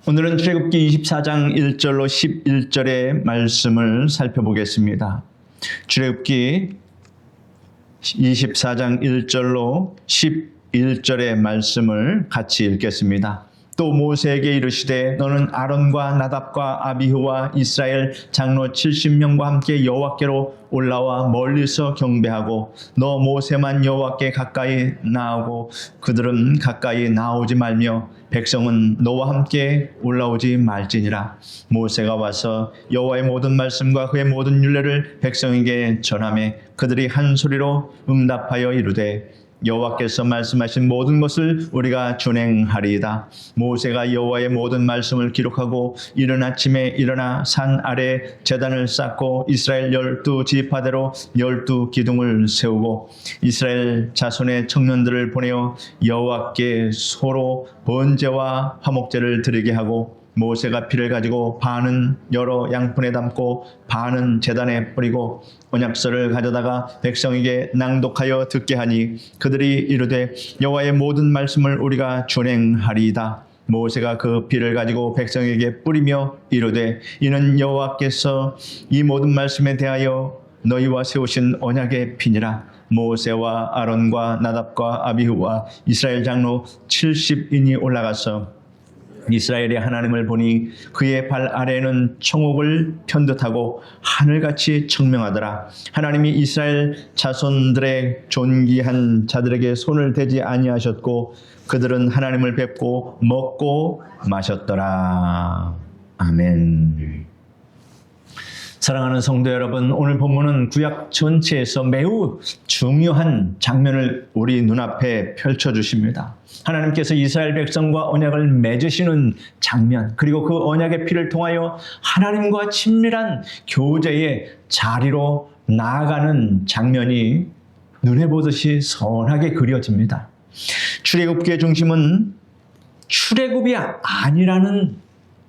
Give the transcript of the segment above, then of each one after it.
오늘은 출애굽기 24장 1절로 11절의 말씀을 살펴보겠습니다. 출애굽기 24장 1절로 11절의 말씀을 같이 읽겠습니다. 또 모세에게 이르시되 너는 아론과 나답과 아비후와 이스라엘 장로 70명과 함께 여호와께로 올라와 멀리서 경배하고 너 모세만 여호와께 가까이 나오고 그들은 가까이 나오지 말며 백성은 너와 함께 올라오지 말지니라. 모세가 와서 여호와의 모든 말씀과 그의 모든 율례를 백성에게 전하매 그들이 한 소리로 응답하여 이르되 여호와께서 말씀하신 모든 것을 우리가 준행하리이다. 모세가 여호와의 모든 말씀을 기록하고 이른 아침에 일어나 산 아래 제단을 쌓고 이스라엘 12지파대로 12기둥을 세우고 이스라엘 자손의 청년들을 보내어 여호와께 소로 번제와 화목제를 드리게 하고 모세가 피를 가지고 반은 여러 양푼에 담고 반은 제단에 뿌리고 언약서를 가져다가 백성에게 낭독하여 듣게 하니 그들이 이르되 여호와의 모든 말씀을 우리가 준행하리이다. 모세가 그 피를 가지고 백성에게 뿌리며 이르되 이는 여호와께서 이 모든 말씀에 대하여 너희와 세우신 언약의 피니라. 모세와 아론과 나답과 아비후와 이스라엘 장로 70인이 올라가서 이스라엘의 하나님을 보니 그의 발 아래에는 청옥을 편듯하고 하늘같이 청명하더라. 하나님이 이스라엘 자손들의 존귀한 자들에게 손을 대지 아니하셨고 그들은 하나님을 뵙고 먹고 마셨더라. 아멘. 사랑하는 성도 여러분, 오늘 본문은 구약 전체에서 매우 중요한 장면을 우리 눈앞에 펼쳐주십니다. 하나님께서 이스라엘 백성과 언약을 맺으시는 장면, 그리고 그 언약의 피를 통하여 하나님과 친밀한 교제의 자리로 나아가는 장면이 눈에 보듯이 선하게 그려집니다. 출애굽기의 중심은 출애굽이 아니라는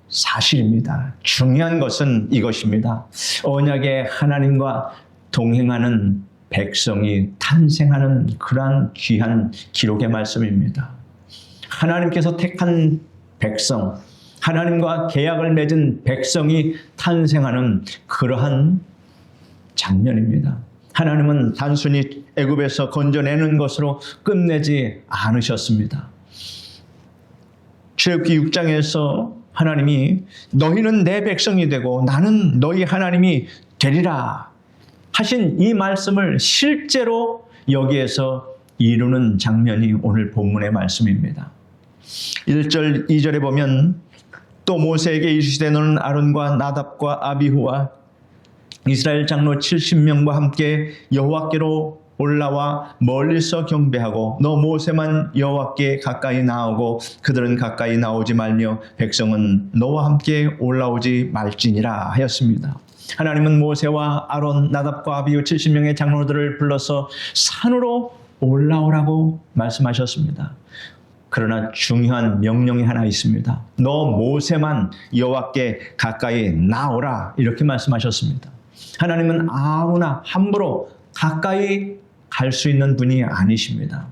사실입니다. 중요한 것은 이것입니다. 언약의 하나님과 동행하는 백성이 탄생하는 그러한 귀한 기록의 말씀입니다. 하나님께서 택한 백성, 하나님과 계약을 맺은 백성이 탄생하는 그러한 장면입니다. 하나님은 단순히 애굽에서 건져내는 것으로 끝내지 않으셨습니다. 출애굽기 6장에서 하나님이 너희는 내 백성이 되고 나는 너희 하나님이 되리라 하신 이 말씀을 실제로 여기에서 이루는 장면이 오늘 본문의 말씀입니다. 1절 2절에 보면 또 모세에게 이르시되 너는 아론과 나답과 아비후와 이스라엘 장로 70명과 함께 여호와께로 올라와 멀리서 경배하고 너 모세만 여호와께 가까이 나오고 그들은 가까이 나오지 말며 백성은 너와 함께 올라오지 말지니라 하였습니다. 하나님은 모세와 아론, 나답과 아비후 70명의 장로들을 불러서 산으로 올라오라고 말씀하셨습니다. 그러나 중요한 명령이 하나 있습니다. 너 모세만 여호와께 가까이 나오라 이렇게 말씀하셨습니다. 하나님은 아무나 함부로 가까이 갈 수 있는 분이 아니십니다.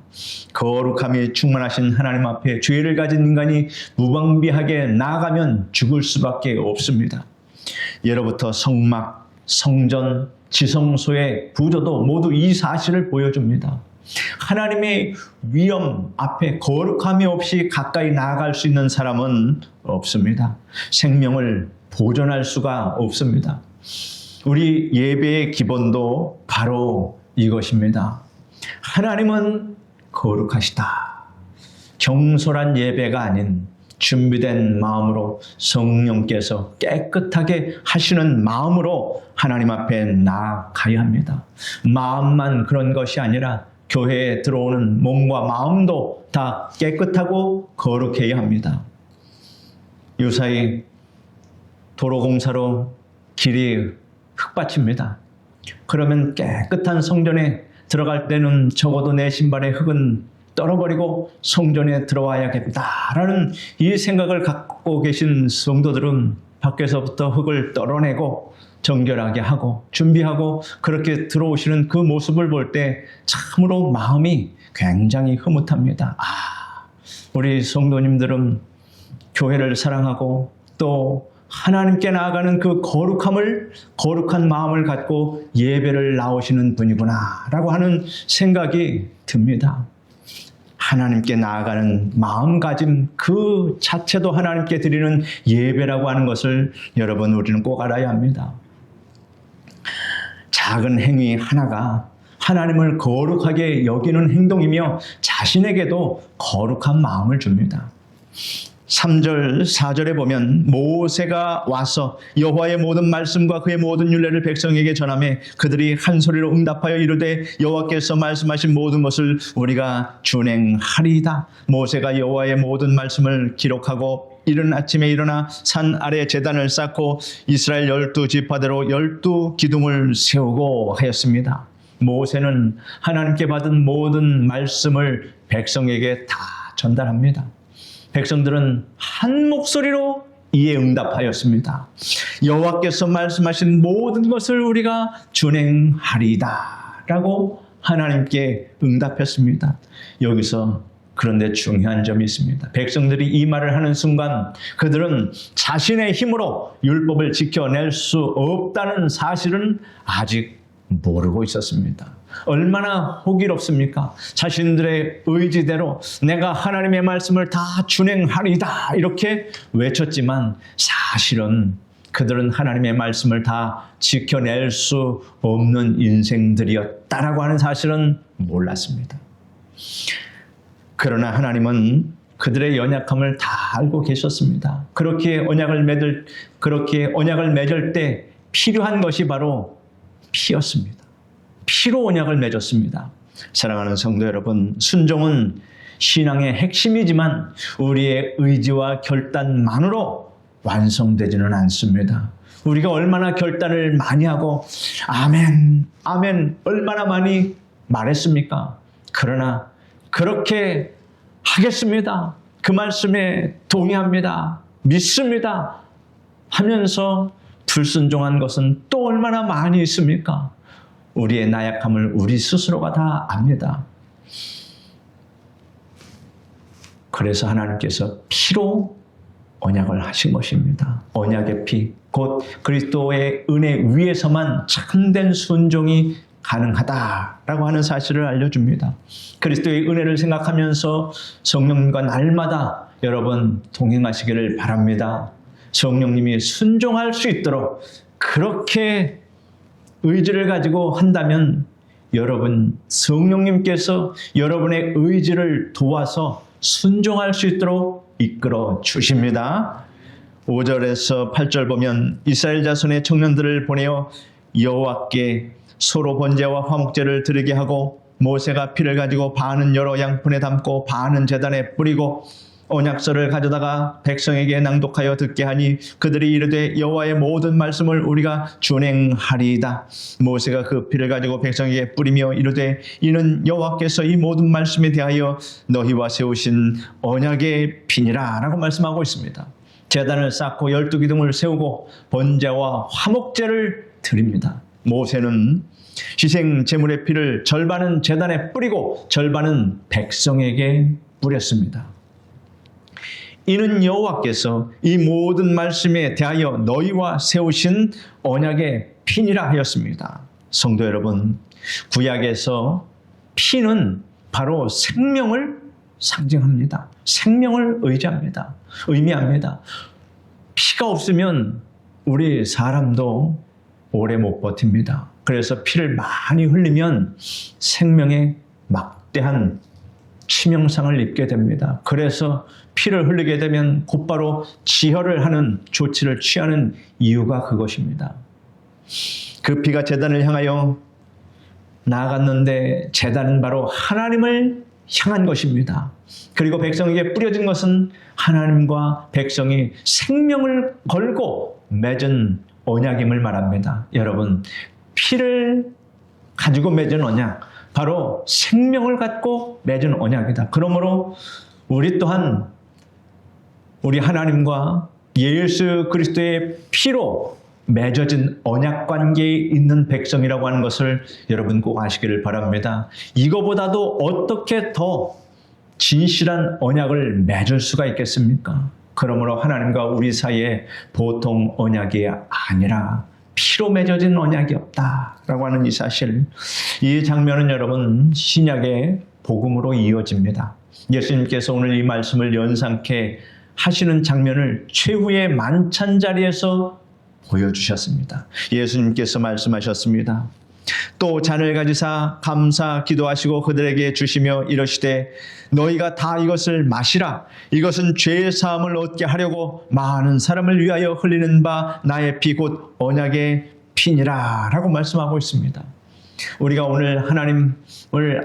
거룩함이 충만하신 하나님 앞에 죄를 가진 인간이 무방비하게 나아가면 죽을 수밖에 없습니다. 예로부터 성막, 성전, 지성소의 구조도 모두 이 사실을 보여줍니다. 하나님의 위엄 앞에 거룩함이 없이 가까이 나아갈 수 있는 사람은 없습니다. 생명을 보존할 수가 없습니다. 우리 예배의 기본도 바로 이것입니다. 하나님은 거룩하시다. 경솔한 예배가 아닌 준비된 마음으로 성령께서 깨끗하게 하시는 마음으로 하나님 앞에 나아가야 합니다. 마음만 그런 것이 아니라 교회에 들어오는 몸과 마음도 다 깨끗하고 거룩해야 합니다. 요사이 도로공사로 길이 흙밭입니다. 그러면 깨끗한 성전에 들어갈 때는 적어도 내 신발의 흙은 떨어버리고 성전에 들어와야겠다라는 이 생각을 갖고 계신 성도들은 밖에서부터 흙을 떨어내고 정결하게 하고 준비하고 그렇게 들어오시는 그 모습을 볼 때 참으로 마음이 굉장히 흐뭇합니다. 우리 성도님들은 교회를 사랑하고 또 하나님께 나아가는 그 거룩한 마음을 갖고 예배를 나오시는 분이구나 라고 하는 생각이 듭니다. 하나님께 나아가는 마음가짐 그 자체도 하나님께 드리는 예배라고 하는 것을 여러분 우리는 꼭 알아야 합니다. 작은 행위 하나가 하나님을 거룩하게 여기는 행동이며 자신에게도 거룩한 마음을 줍니다. 3절, 4절에 보면 모세가 와서 여호와의 모든 말씀과 그의 모든 율례를 백성에게 전하매 그들이 한 소리로 응답하여 이르되 여호와께서 말씀하신 모든 것을 우리가 준행하리이다. 모세가 여호와의 모든 말씀을 기록하고 이른 아침에 일어나 산 아래 제단을 쌓고 이스라엘 12지파대로 12기둥을 세우고 하였습니다. 모세는 하나님께 받은 모든 말씀을 백성에게 다 전달합니다. 백성들은 한 목소리로 이에 응답하였습니다. 여호와께서 말씀하신 모든 것을 우리가 준행하리이다 라고 하나님께 응답했습니다. 여기서 그런데 중요한 점이 있습니다. 백성들이 이 말을 하는 순간 그들은 자신의 힘으로 율법을 지켜낼 수 없다는 사실은 아직 모르고 있었습니다. 얼마나 호기롭습니까? 자신들의 의지대로 내가 하나님의 말씀을 다 준행하리이다 이렇게 외쳤지만 사실은 그들은 하나님의 말씀을 다 지켜낼 수 없는 인생들이었다라고 하는 사실은 몰랐습니다. 그러나 하나님은 그들의 연약함을 다 알고 계셨습니다. 그렇게 언약을 맺을 때 필요한 것이 바로 피였습니다. 피로 언약을 맺었습니다. 사랑하는 성도 여러분, 순종은 신앙의 핵심이지만 우리의 의지와 결단만으로 완성되지는 않습니다. 우리가 얼마나 결단을 많이 하고 아멘, 아멘 얼마나 많이 말했습니까? 그러나 그렇게 하겠습니다. 그 말씀에 동의합니다. 믿습니다. 하면서 불순종한 것은 또 얼마나 많이 있습니까? 우리의 나약함을 우리 스스로가 다 압니다. 그래서 하나님께서 피로 언약을 하신 것입니다. 언약의 피, 곧 그리스도의 은혜 위에서만 참된 순종이 가능하다라고 하는 사실을 알려줍니다. 그리스도의 은혜를 생각하면서 성령님과 날마다 여러분 동행하시기를 바랍니다. 성령님이 순종할 수 있도록 그렇게 의지를 가지고 한다면 여러분 성령님께서 여러분의 의지를 도와서 순종할 수 있도록 이끌어 주십니다. 5절에서 8절 보면 이스라엘 자손의 청년들을 보내어 여호와께 소로 번제와 화목제를 드리게 하고 모세가 피를 가지고 반은 여러 양푼에 담고 반은 제단에 뿌리고 언약서를 가져다가 백성에게 낭독하여 듣게 하니 그들이 이르되 여호와의 모든 말씀을 우리가 준행하리이다. 모세가 그 피를 가지고 백성에게 뿌리며 이르되 이는 여호와께서 이 모든 말씀에 대하여 너희와 세우신 언약의 피니라 라고 말씀하고 있습니다. 제단을 쌓고 12기둥을 세우고 번제와 화목제를 드립니다. 모세는 희생 제물의 피를 절반은 제단에 뿌리고 절반은 백성에게 뿌렸습니다. 이는 여호와께서 이 모든 말씀에 대하여 너희와 세우신 언약의 피니라 하였습니다. 성도 여러분, 구약에서 피는 바로 생명을 상징합니다. 생명을 의미합니다. 피가 없으면 우리 사람도 오래 못 버팁니다. 그래서 피를 많이 흘리면 생명에 막대한 치명상을 입게 됩니다. 그래서 피를 흘리게 되면 곧바로 지혈을 하는 조치를 취하는 이유가 그것입니다. 그 피가 제단을 향하여 나아갔는데 제단은 바로 하나님을 향한 것입니다. 그리고 백성에게 뿌려진 것은 하나님과 백성이 생명을 걸고 맺은 언약임을 말합니다. 여러분, 피를 가지고 맺은 언약, 바로 생명을 갖고 맺은 언약이다. 그러므로 우리 또한 우리 하나님과 예수 그리스도의 피로 맺어진 언약 관계에 있는 백성이라고 하는 것을 여러분 꼭 아시기를 바랍니다. 이거보다도 어떻게 더 진실한 언약을 맺을 수가 있겠습니까? 그러므로 하나님과 우리 사이에 보통 언약이 아니라 피로 맺어진 언약이 없다라고 하는 이 사실, 이 장면은 여러분 신약의 복음으로 이어집니다. 예수님께서 오늘 이 말씀을 연상케 하시는 장면을 최후의 만찬 자리에서 보여주셨습니다. 예수님께서 말씀하셨습니다. 또 잔을 가지사 감사 기도하시고 그들에게 주시며 이러시되 너희가 다 이것을 마시라. 이것은 죄의 사함을 얻게 하려고 많은 사람을 위하여 흘리는 바 나의 피 곧 언약의 피니라 라고 말씀하고 있습니다. 우리가 오늘 하나님을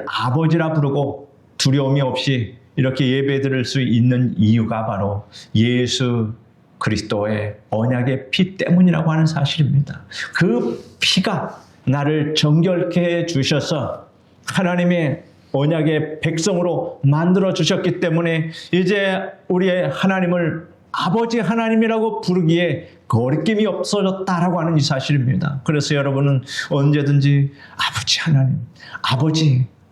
아버지라 부르고 두려움이 없이 이렇게 예배 드릴 수 있는 이유가 바로 예수 그리스도의 언약의 피 때문이라고 하는 사실입니다. 그 피가 나를 정결케 해 주셔서 하나님의 언약의 백성으로 만들어 주셨기 때문에 이제 우리의 하나님을 아버지 하나님이라고 부르기에 거리낌이 없어졌다라고 하는 이 사실입니다. 그래서 여러분은 언제든지 아버지 하나님,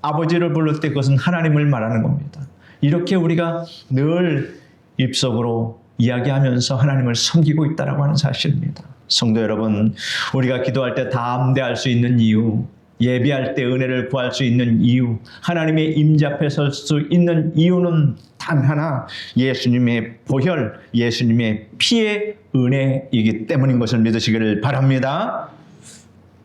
아버지를 부를 때 그것은 하나님을 말하는 겁니다. 이렇게 우리가 늘 입속으로 이야기하면서 하나님을 섬기고 있다라고 하는 사실입니다. 성도 여러분, 우리가 기도할 때 담대할 수 있는 이유, 예비할 때 은혜를 구할 수 있는 이유, 하나님의 임재 앞에 설 수 있는 이유는 단 하나, 예수님의 보혈, 예수님의 피의 은혜이기 때문인 것을 믿으시기를 바랍니다.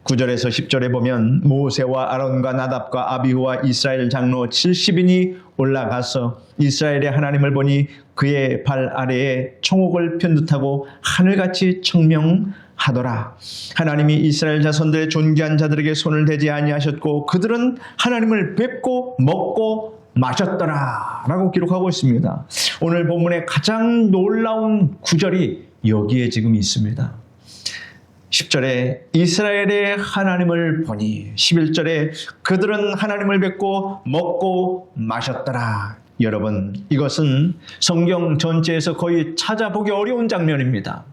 9절에서 10절에 보면 모세와 아론과 나답과 아비후와 이스라엘 장로 70인이 올라가서 이스라엘의 하나님을 보니 그의 발 아래에 총옥을 편듯하고 하늘같이 청명하더라. 하나님이 이스라엘 자손들의 존귀한 자들에게 손을 대지 아니하셨고 그들은 하나님을 뵙고 먹고 마셨더라 라고 기록하고 있습니다. 오늘 본문의 가장 놀라운 구절이 여기에 지금 있습니다. 10절에 이스라엘의 하나님을 보니, 11절에 그들은 하나님을 뵙고 먹고 마셨더라. 여러분, 이것은 성경 전체에서 거의 찾아보기 어려운 장면입니다.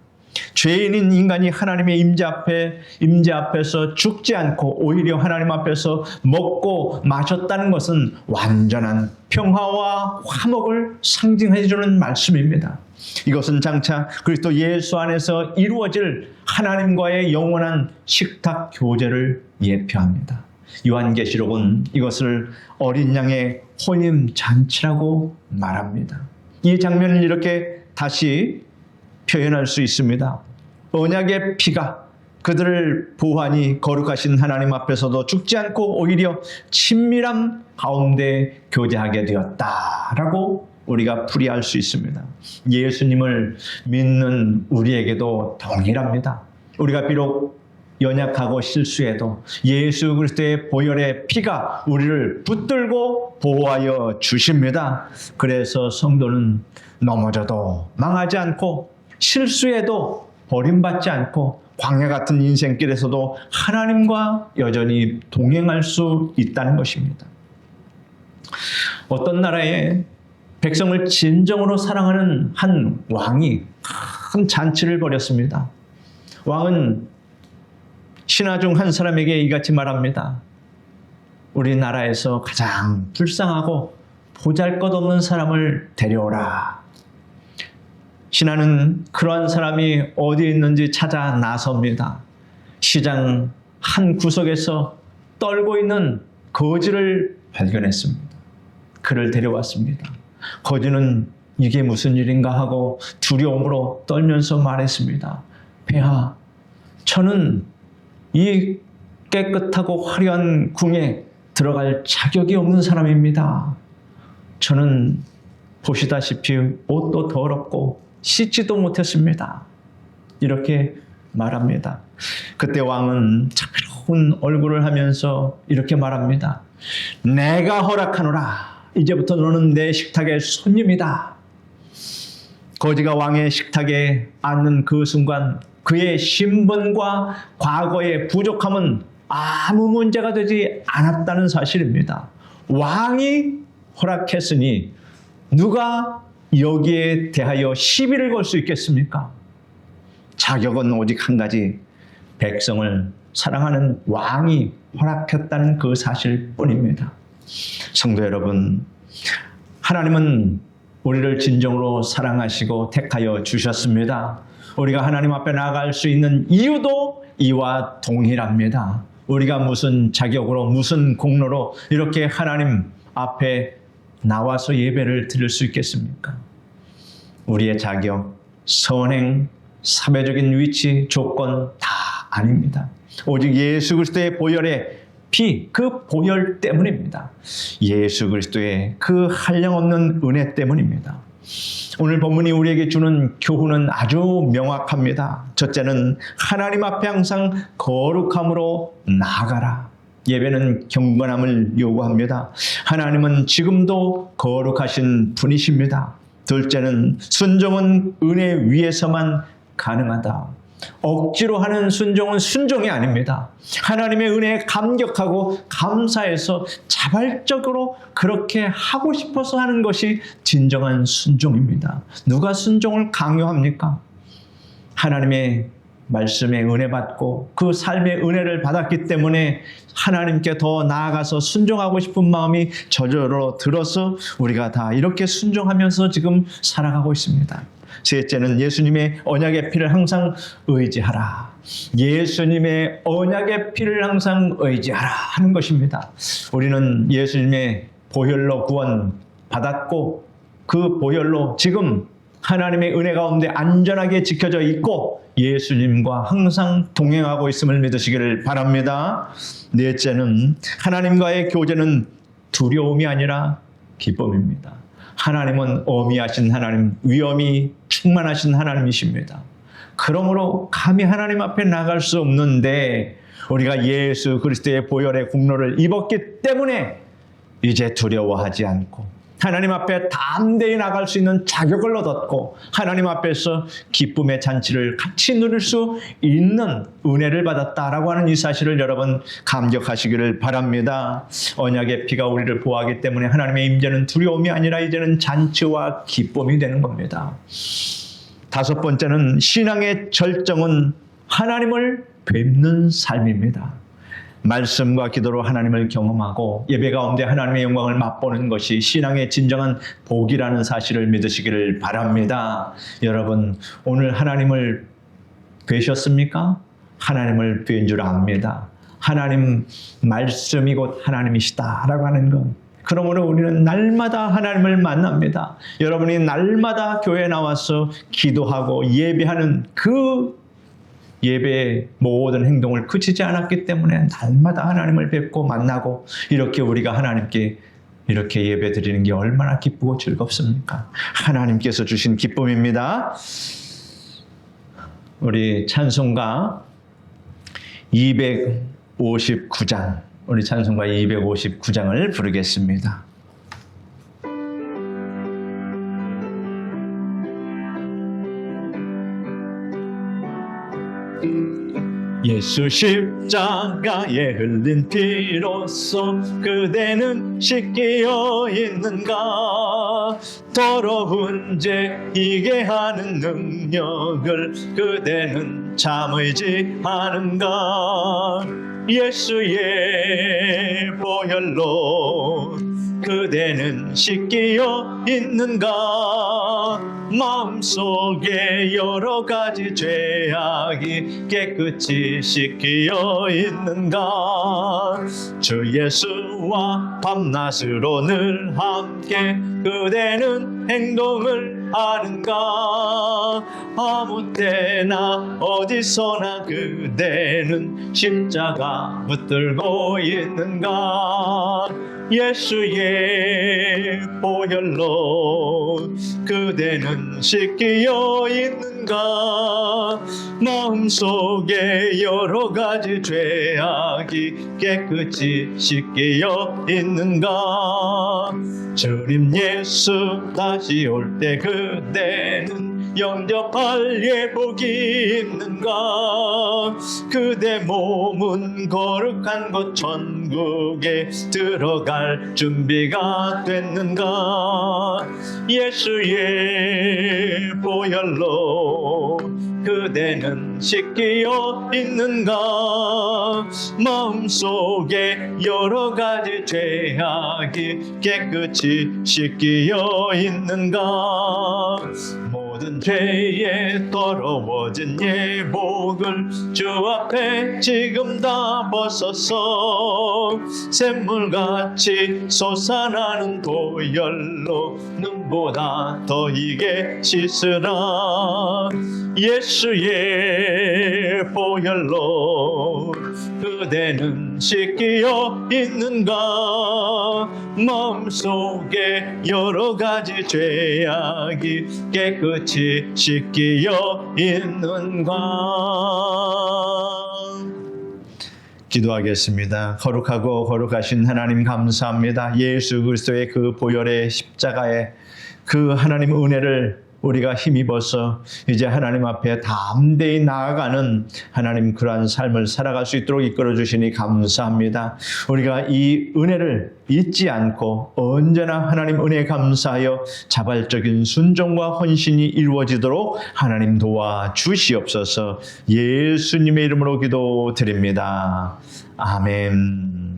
죄인인 인간이 하나님의 임재 앞에서 죽지 않고 오히려 하나님 앞에서 먹고 마셨다는 것은 완전한 평화와 화목을 상징해 주는 말씀입니다. 이것은 장차 그리스도 예수 안에서 이루어질 하나님과의 영원한 식탁 교제를 예표합니다. 요한계시록은 이것을 어린 양의 혼인 잔치라고 말합니다. 이 장면을 이렇게 다시 표현할 수 있습니다. 언약의 피가 그들을 보호하니 거룩하신 하나님 앞에서도 죽지 않고 오히려 친밀함 가운데 교제하게 되었다라고 우리가 풀이할 수 있습니다. 예수님을 믿는 우리에게도 동일합니다. 우리가 비록 연약하고 실수해도 예수 그리스도의 보혈의 피가 우리를 붙들고 보호하여 주십니다. 그래서 성도는 넘어져도 망하지 않고 실수해도 버림받지 않고 광야 같은 인생길에서도 하나님과 여전히 동행할 수 있다는 것입니다. 어떤 나라에 백성을 진정으로 사랑하는 한 왕이 큰 잔치를 벌였습니다. 왕은 신하 중 한 사람에게 이같이 말합니다. 우리나라에서 가장 불쌍하고 보잘것없는 사람을 데려오라. 신하는 그러한 사람이 어디 있는지 찾아 나섭니다. 시장 한 구석에서 떨고 있는 거지를 발견했습니다. 그를 데려왔습니다. 거지는 이게 무슨 일인가 하고 두려움으로 떨면서 말했습니다. 폐하, 저는 이 깨끗하고 화려한 궁에 들어갈 자격이 없는 사람입니다. 저는 보시다시피 옷도 더럽고 씻지도 못했습니다. 이렇게 말합니다. 그때 왕은 차가운 얼굴을 하면서 이렇게 말합니다. 내가 허락하노라. 이제부터 너는 내 식탁의 손님이다. 거지가 왕의 식탁에 앉는 그 순간 그의 신분과 과거의 부족함은 아무 문제가 되지 않았다는 사실입니다. 왕이 허락했으니 누가 여기에 대하여 시비를 걸 수 있겠습니까? 자격은 오직 한 가지, 백성을 사랑하는 왕이 허락했다는 그 사실뿐입니다. 성도 여러분, 하나님은 우리를 진정으로 사랑하시고 택하여 주셨습니다. 우리가 하나님 앞에 나아갈 수 있는 이유도 이와 동일합니다. 우리가 무슨 자격으로 무슨 공로로 이렇게 하나님 앞에 나와서 예배를 드릴 수 있겠습니까? 우리의 자격, 선행, 사회적인 위치, 조건 다 아닙니다. 오직 예수 그리스도의 보혈의 피, 그 보혈 때문입니다. 예수 그리스도의 그 한량없는 은혜 때문입니다. 오늘 본문이 우리에게 주는 교훈은 아주 명확합니다. 첫째는 하나님 앞에 항상 거룩함으로 나아가라. 예배는 경건함을 요구합니다. 하나님은 지금도 거룩하신 분이십니다. 둘째는 순종은 은혜 위에서만 가능하다. 억지로 하는 순종은 순종이 아닙니다. 하나님의 은혜에 감격하고 감사해서 자발적으로 그렇게 하고 싶어서 하는 것이 진정한 순종입니다. 누가 순종을 강요합니까? 하나님의 말씀에 은혜 받고 그 삶의 은혜를 받았기 때문에 하나님께 더 나아가서 순종하고 싶은 마음이 저절로 들어서 우리가 다 이렇게 순종하면서 지금 살아가고 있습니다. 셋째는 예수님의 언약의 피를 항상 의지하라. 예수님의 언약의 피를 항상 의지하라 하는 것입니다. 우리는 예수님의 보혈로 구원 받았고 그 보혈로 지금 하나님의 은혜 가운데 안전하게 지켜져 있고 예수님과 항상 동행하고 있음을 믿으시기를 바랍니다. 넷째는 하나님과의 교제는 두려움이 아니라 기쁨입니다. 하나님은 어미하신 하나님, 위엄이 충만하신 하나님이십니다. 그러므로 감히 하나님 앞에 나갈 수 없는데 우리가 예수 그리스도의 보혈의 공로를 입었기 때문에 이제 두려워하지 않고 하나님 앞에 담대히 나갈 수 있는 자격을 얻었고 하나님 앞에서 기쁨의 잔치를 같이 누릴 수 있는 은혜를 받았다라고 하는 이 사실을 여러분 감격하시기를 바랍니다. 언약의 피가 우리를 보호하기 때문에 하나님의 임재는 두려움이 아니라 이제는 잔치와 기쁨이 되는 겁니다. 다섯 번째는 신앙의 절정은 하나님을 뵙는 삶입니다. 말씀과 기도로 하나님을 경험하고 예배 가운데 하나님의 영광을 맛보는 것이 신앙의 진정한 복이라는 사실을 믿으시기를 바랍니다. 여러분, 오늘 하나님을 뵈셨습니까? 하나님을 뵌 줄 압니다. 하나님 말씀이 곧 하나님이시다라고 하는 것. 그러므로 우리는 날마다 하나님을 만납니다. 여러분이 날마다 교회에 나와서 기도하고 예배하는 그 예배의 모든 행동을 그치지 않았기 때문에 날마다 하나님을 뵙고 만나고 이렇게 우리가 하나님께 이렇게 예배 드리는 게 얼마나 기쁘고 즐겁습니까? 하나님께서 주신 기쁨입니다. 우리 찬송가 259장, 우리 찬송가 259장을 부르겠습니다. 예수 십자가에 흘린 피로써 그대는 씻기어 있는가? 더러운 죄 이게 하는 능력을 그대는 참 의지하는가? 예수의 보혈로 그대는 씻기어 있는가? 마음속에 여러 가지 죄악이 깨끗이 씻기어 있는가? 주 예수와 밤낮으로 늘 함께 그대는 행동을 아는가? 아무 때나 어디서나 그대는 십자가 붙들고 있는가? 예수의 보혈로 그대는 씻기어 있는가? 마음속에 여러 가지 죄악이 깨끗이 씻기어 있는가? 주님 예수 다시 올 때 그대는 영접할 예복이 있는가? 그대 몸은 거룩한 곳 천국에 들어갈 준비가 됐는가? 예수의 보혈로 그대는 씻기어 있는가? 마음속에 여러 가지 죄악이 깨끗이 씻기어 있는가? 모든 죄에 더러워진 예복을 주 앞에 지금 다 벗어서 샘물같이 솟아나는 보혈로 눈보다 더 희게 씻으라. 예수의 보혈로 그대는 씻기어 있는가? 마음속에 여러 가지 죄악이 깨끗이 씻기어 있는가? 기도하겠습니다. 거룩하고 거룩하신 하나님 감사합니다. 예수 그리스도의 그 보혈의 십자가에 그 하나님 은혜를 우리가 힘입어서 이제 하나님 앞에 담대히 나아가는 하나님 그러한 삶을 살아갈 수 있도록 이끌어 주시니 감사합니다. 우리가 이 은혜를 잊지 않고 언제나 하나님 은혜에 감사하여 자발적인 순종과 헌신이 이루어지도록 하나님 도와 주시옵소서. 예수님의 이름으로 기도드립니다. 아멘.